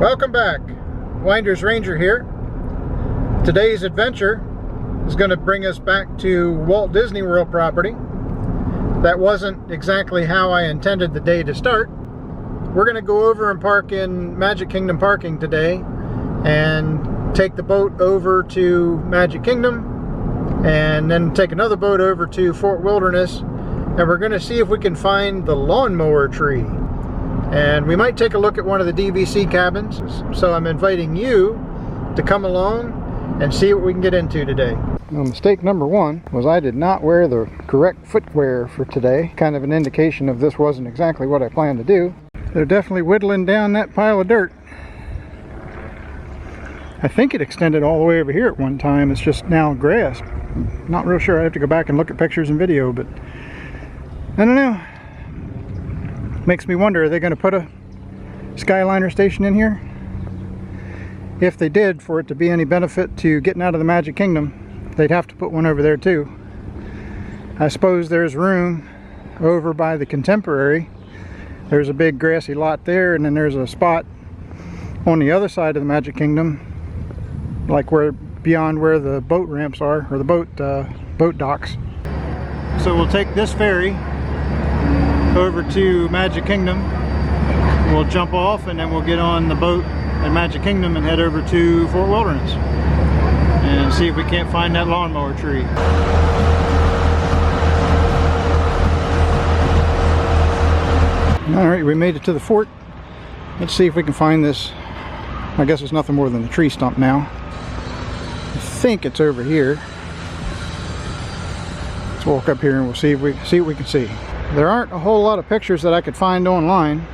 Welcome back. Winders Ranger here. Today's adventure is going to bring us back to Walt Disney World property. That wasn't exactly how I intended the day to start. We're going to go over and park in Magic Kingdom parking today and take the boat over to Magic Kingdom and then take another boat over to Fort Wilderness, and we're going to see if we can find the Lawn Mower Tree. And we might take a look at one of the DVC cabins. So I'm inviting you to come along and see what we can get into today. Now, mistake number one was I did not wear the correct footwear for today. Kind of an indication of this wasn't exactly what I planned to do. They're definitely whittling down that pile of dirt. I think it extended all the way over here at one time. It's just now grass. Not real sure. I have to go back and look at pictures and video, but I don't know. Makes me wonder, are they going to put a Skyliner station in here? If they did, for it to be any benefit to getting out of the Magic Kingdom, they'd have to put one over there too. I suppose there's room over by the Contemporary. There's a big grassy lot there, and then there's a spot on the other side of the Magic Kingdom, like where beyond where the boat ramps are, or the boat docks. So we'll take this ferry over to Magic Kingdom. We'll jump off and then we'll get on the boat at Magic Kingdom and head over to Fort Wilderness and see if we can't find that Lawn Mower Tree. Alright, we made it to the fort. Let's see if we can find this. I guess it's nothing more than the tree stump now. I think it's over here. Let's walk up here and we'll see what we can see. There aren't a whole lot of pictures that I could find online,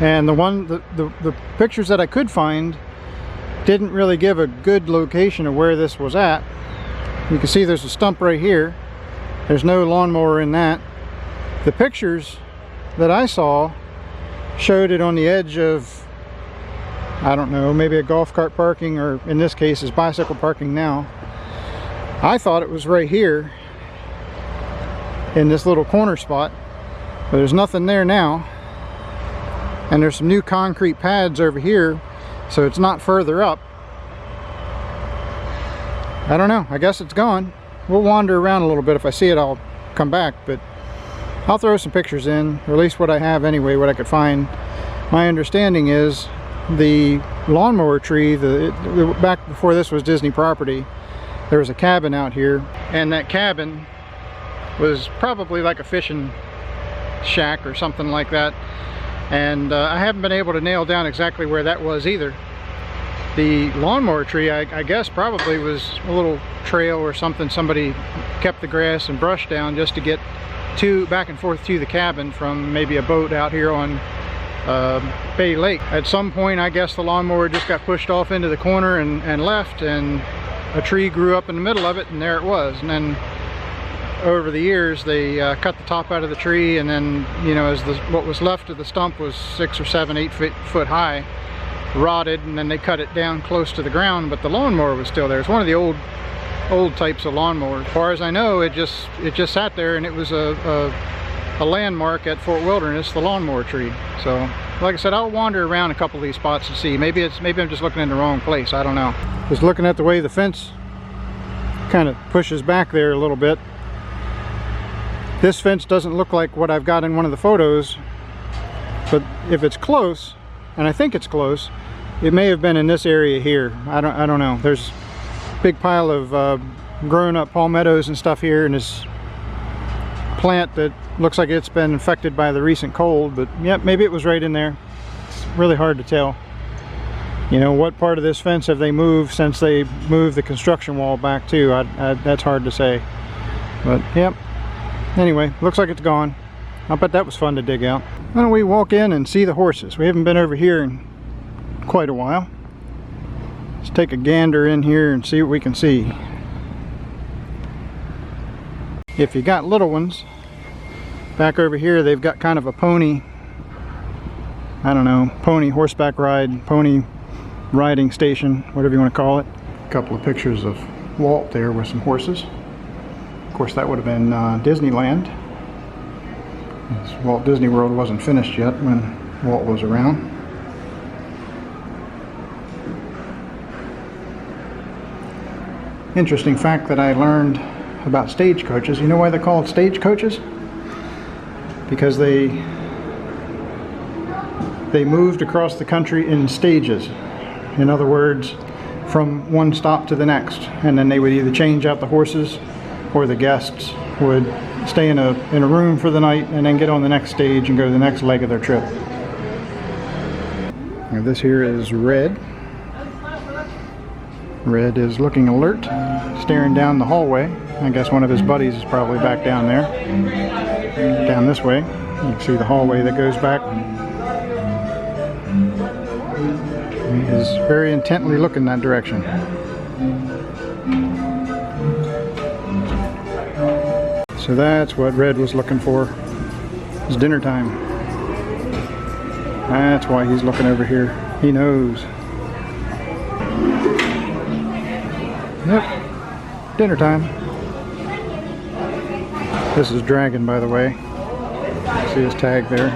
and the pictures that I could find didn't really give a good location of where this was at. You can see there's a stump right here. There's no lawnmower in that. The pictures that I saw showed it on the edge of, I don't know, maybe a golf cart parking, or in this case is bicycle parking now. I thought it was right here in this little corner spot, but there's nothing there now, and there's some new concrete pads over here, so it's not further up. I don't know, I guess it's gone. We'll wander around a little bit. If I see it, I'll come back, but I'll throw some pictures in, or at least what I have anyway, what I could find. My understanding is the Lawn Mower Tree, back before this was Disney property, there was a cabin out here, and that cabin was probably like a fishing shack or something like that, and I haven't been able to nail down exactly where that was either. The Lawn Mower Tree, I guess, probably was a little trail or something. Somebody kept the grass and brush down just to get back and forth to the cabin from maybe a boat out here on Bay Lake. At some point, I guess the lawnmower just got pushed off into the corner and left, and a tree grew up in the middle of it, and there it was. And then over the years they cut the top out of the tree, and then, you know, as what was left of the stump was 6 or 7, 8 foot high, rotted, and then they cut it down close to the ground, but the lawnmower was still there. It's one of the old types of lawnmower. As far as I know, it just sat there, and it was a landmark at Fort Wilderness, the Lawn Mower Tree. So like I said, I'll wander around a couple of these spots and see. Maybe I'm just looking in the wrong place, I don't know. Just looking at the way the fence kind of pushes back there a little bit. This fence doesn't look like what I've got in one of the photos, but if it's close, and I think it's close, it may have been in this area here. I don't know. There's a big pile of grown up palmettos and stuff here, and this plant that looks like it's been infected by the recent cold, but yep, maybe it was right in there. It's really hard to tell. You know, what part of this fence have they moved since they moved the construction wall back to? That's hard to say, but yep. Anyway, looks like it's gone. I bet that was fun to dig out. Why don't we walk in and see the horses? We haven't been over here in quite a while. Let's take a gander in here and see what we can see. If you got little ones, back over here they've got kind of a pony, I don't know, pony horseback ride, pony riding station, whatever you want to call it. A couple of pictures of Walt there with some horses. Of course, that would have been Disneyland. Walt Disney World wasn't finished yet when Walt was around. interesting fact that I learned about stagecoaches. You know why they're called stagecoaches? Because they moved across the country in stages. In other words, from one stop to the next, and then they would either change out the horses or the guests would stay in a room for the night and then get on the next stage and go to the next leg of their trip. Now this here is Red. Red is looking alert, staring down the hallway. I guess one of his buddies is probably back down there. Down this way. You can see the hallway that goes back. He is very intently looking that direction. So that's what Red was looking for. It's dinner time. That's why he's looking over here. He knows. Yep, dinner time. This is Dragon, by the way. See his tag there.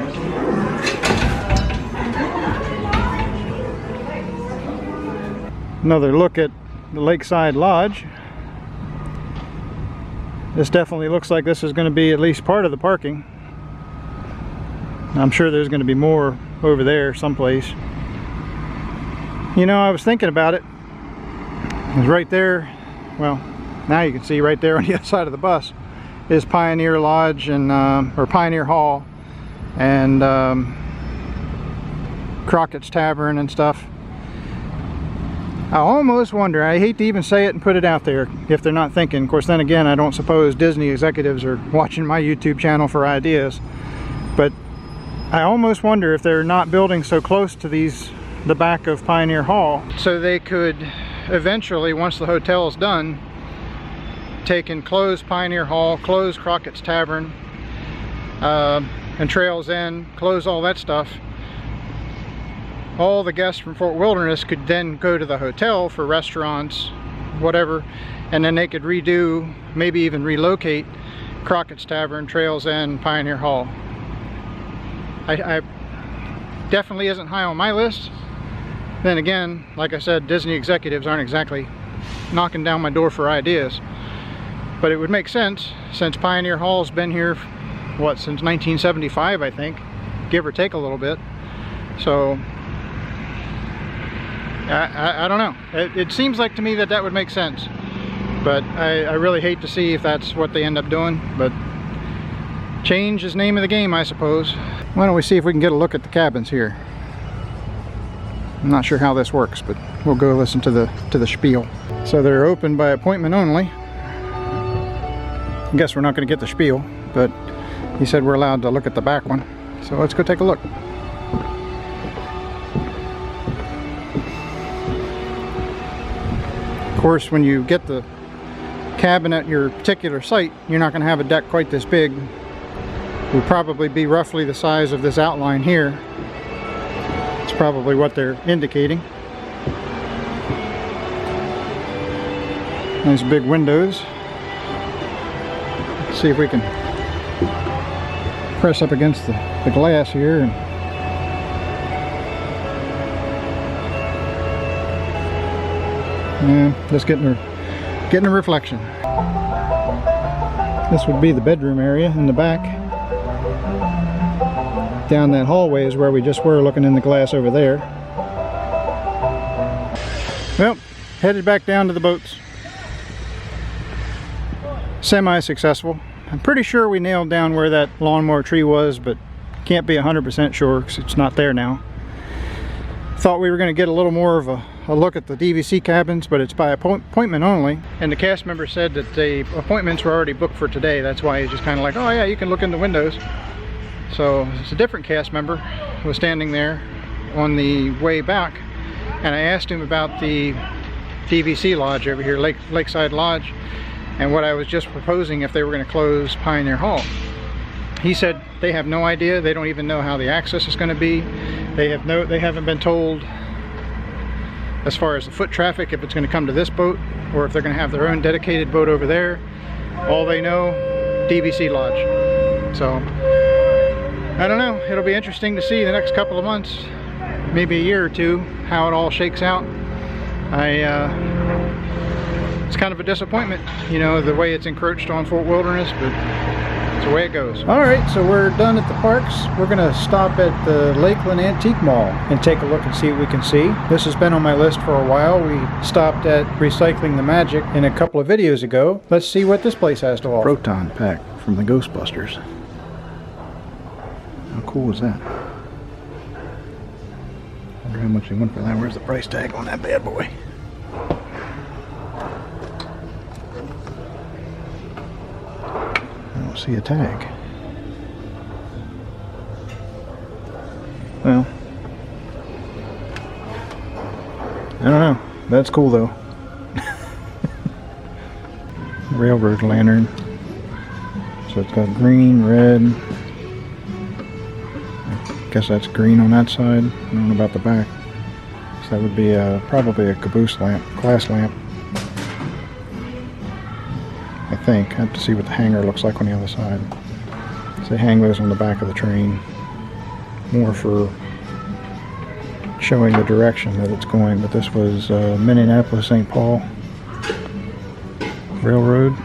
Another look at the Lakeside Lodge. This definitely looks like this is going to be at least part of the parking. I'm sure there's going to be more over there someplace. You know, I was thinking about it. It was right there. Well, now you can see right there on the other side of the bus is Pioneer Lodge and or Pioneer Hall and Crockett's Tavern and stuff. I almost wonder, I hate to even say it and put it out there if they're not thinking. Of course, then again, I don't suppose Disney executives are watching my YouTube channel for ideas. But I almost wonder if they're not building so close to the back of Pioneer Hall, so they could eventually, once the hotel is done, take and close Pioneer Hall, close Crockett's Tavern, and Trails End, close all that stuff. All the guests from Fort Wilderness could then go to the hotel for restaurants, whatever, and then they could redo, maybe even relocate Crockett's Tavern, Trails End, Pioneer Hall. I definitely isn't high on my list. Then again, like I said, Disney executives aren't exactly knocking down my door for ideas. But it would make sense, since Pioneer Hall's been here, what, since 1975, I think, give or take a little bit. So I don't know. It seems like to me that that would make sense, but I really hate to see if that's what they end up doing. But change is name of the game, I suppose. Why don't we see if we can get a look at the cabins here? I'm not sure how this works, but we'll go listen to the spiel. So they're open by appointment only. I guess we're not going to get the spiel, but he said we're allowed to look at the back one. So let's go take a look. Of course, when you get the cabin at your particular site, you're not going to have a deck quite this big. It would probably be roughly the size of this outline here. It's probably what they're indicating. Nice big windows. Let's see if we can press up against the glass here. And yeah, just getting a reflection. This would be the bedroom area in the back. Down that hallway is where we just were, looking in the glass over there. Well, headed back down to the boats. Semi-successful. I'm pretty sure we nailed down where that Lawn Mower Tree was, but can't be 100% sure because it's not there now. Thought we were going to get a little more of a look at the DVC cabins, but it's by appointment only. And the cast member said that the appointments were already booked for today. That's why he's just kind of like, oh yeah, you can look in the windows. So it's a different cast member who was standing there on the way back, and I asked him about the DVC lodge over here, Lakeside Lodge, and what I was just proposing if they were going to close Pioneer Hall. He said they have no idea. They don't even know how the access is going to be. They haven't been told as far as the foot traffic, if it's going to come to this boat or if they're going to have their own dedicated boat over there. All they know, DVC lodge. So I don't know. It'll be interesting to see the next couple of months, maybe a year or two, how it all shakes out. it's kind of a disappointment, you know, the way it's encroached on Fort Wilderness, but it's the way it goes. All right, so we're done at the parks. We're gonna stop at the Lakeland Antique Mall and take a look and see what we can see. This has been on my list for a while. We stopped at Recycling the Magic in a couple of videos ago. Let's see what this place has to offer. Proton pack from the Ghostbusters. How cool is that? I wonder how much they went for that. Where's the price tag on that bad boy? I don't see a tag. Well, I don't know. That's cool though. Railroad lantern. So it's got green, red. I guess that's green on that side. I don't know about the back. So that would be probably a caboose lamp, glass lamp. I think. I have to see what the hanger looks like on the other side. So they hang those on the back of the train. More for showing the direction that it's going. But this was Minneapolis, St. Paul Railroad.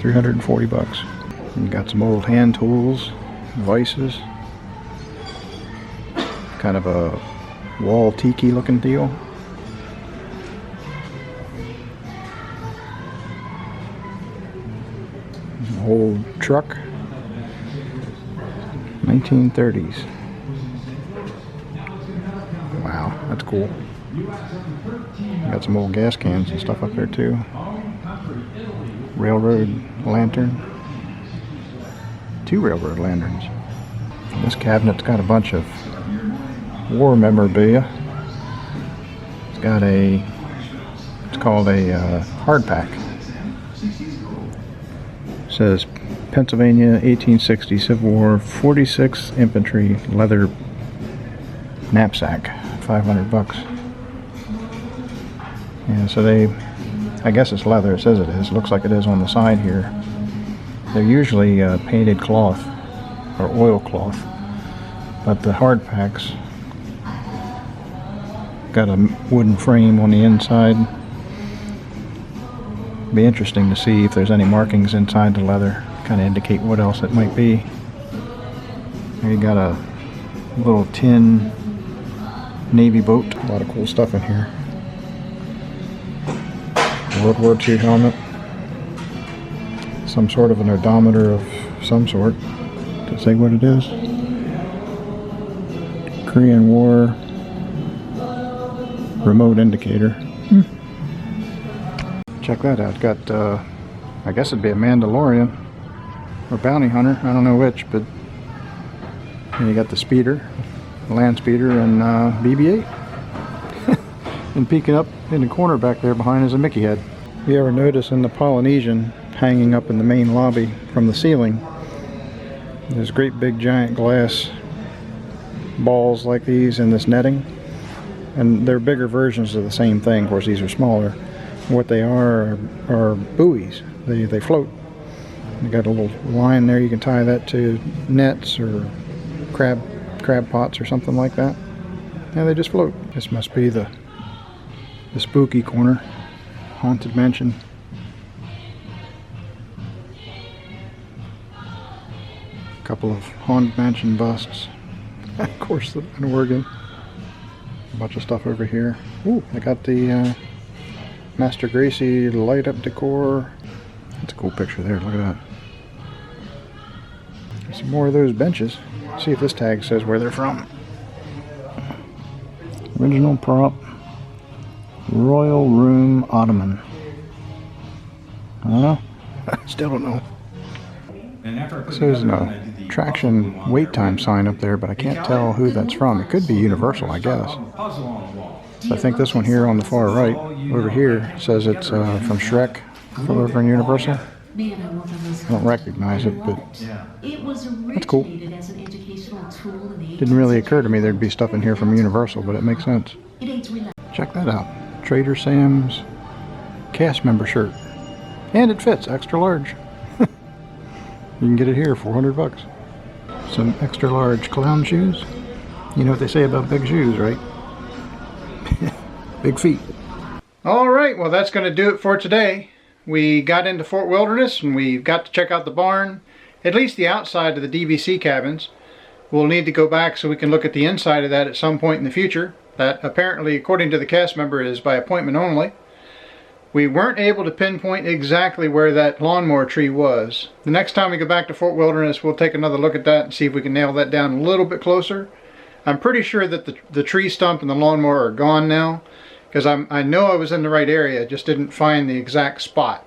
340 bucks. And got some old hand tools, vices. Kind of a wall tiki looking deal. Old truck, 1930s. Wow, that's cool. Got some old gas cans and stuff up there too. Railroad lantern. 2 railroad lanterns. This cabinet's got a bunch of war memorabilia. It's got a, it's called a hardpack. Says Pennsylvania 1860 Civil War 46th Infantry leather knapsack, 500 bucks. Yeah, so they, I guess it's leather, it says it is, looks like it is on the side here. They're usually painted cloth or oilcloth, but the hard packs got a wooden frame on the inside. Be interesting to see if there's any markings inside the leather, kind of indicate what else it might be. Here you got a little tin Navy boat. A lot of cool stuff in here. World War II helmet. Some sort of an odometer of some sort. Does it say what it is? Korean War remote indicator. Check that out. Got, I guess it'd be a Mandalorian or bounty hunter. I don't know which, but and you got the speeder, land speeder, and BB-8. And peeking up in the corner back there behind is a Mickey head. You ever notice in the Polynesian, hanging up in the main lobby from the ceiling, there's great big giant glass balls like these in this netting, and they're bigger versions of the same thing. Of course, these are smaller. What they are buoys. They float. You got a little line there. You can tie that to nets or crab pots or something like that. And they just float. This must be the spooky corner, haunted mansion. A couple of haunted mansion busts. Of course, in Oregon. A bunch of stuff over here. Ooh, I got the Master Gracie light up decor. That's a cool picture there. Look at that. There's some more of those benches. See if this tag says where they're from. Original prop. Royal Room Ottoman. I don't know. Still don't know. So there's an attraction wait time sign up there, but I can't tell who that's from. It could be Universal, I guess. I think this one here on the far right, over here, says it's from Shrek, from over in Universal. I don't recognize it, but that's cool. Didn't really occur to me there'd be stuff in here from Universal, but it makes sense. Check that out. Trader Sam's cast member shirt. And it fits, extra large. You can get it here, 400 bucks. Some extra large clown shoes. You know what they say about big shoes, right? Big feet. Alright, well that's going to do it for today. We got into Fort Wilderness and we got to check out the barn, at least the outside of the DVC cabins. We'll need to go back so we can look at the inside of that at some point in the future. That apparently, according to the cast member, is by appointment only. We weren't able to pinpoint exactly where that lawnmower tree was. The next time we go back to Fort Wilderness, we'll take another look at that and see if we can nail that down a little bit closer. I'm pretty sure that the tree stump and the lawnmower are gone now, because I know I was in the right area, just didn't find the exact spot.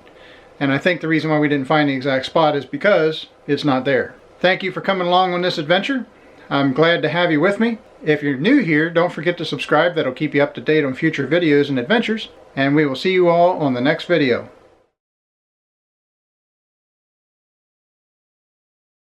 And I think the reason why we didn't find the exact spot is because it's not there. Thank you for coming along on this adventure. I'm glad to have you with me. If you're new here, don't forget to subscribe. That'll keep you up to date on future videos and adventures. And we will see you all on the next video.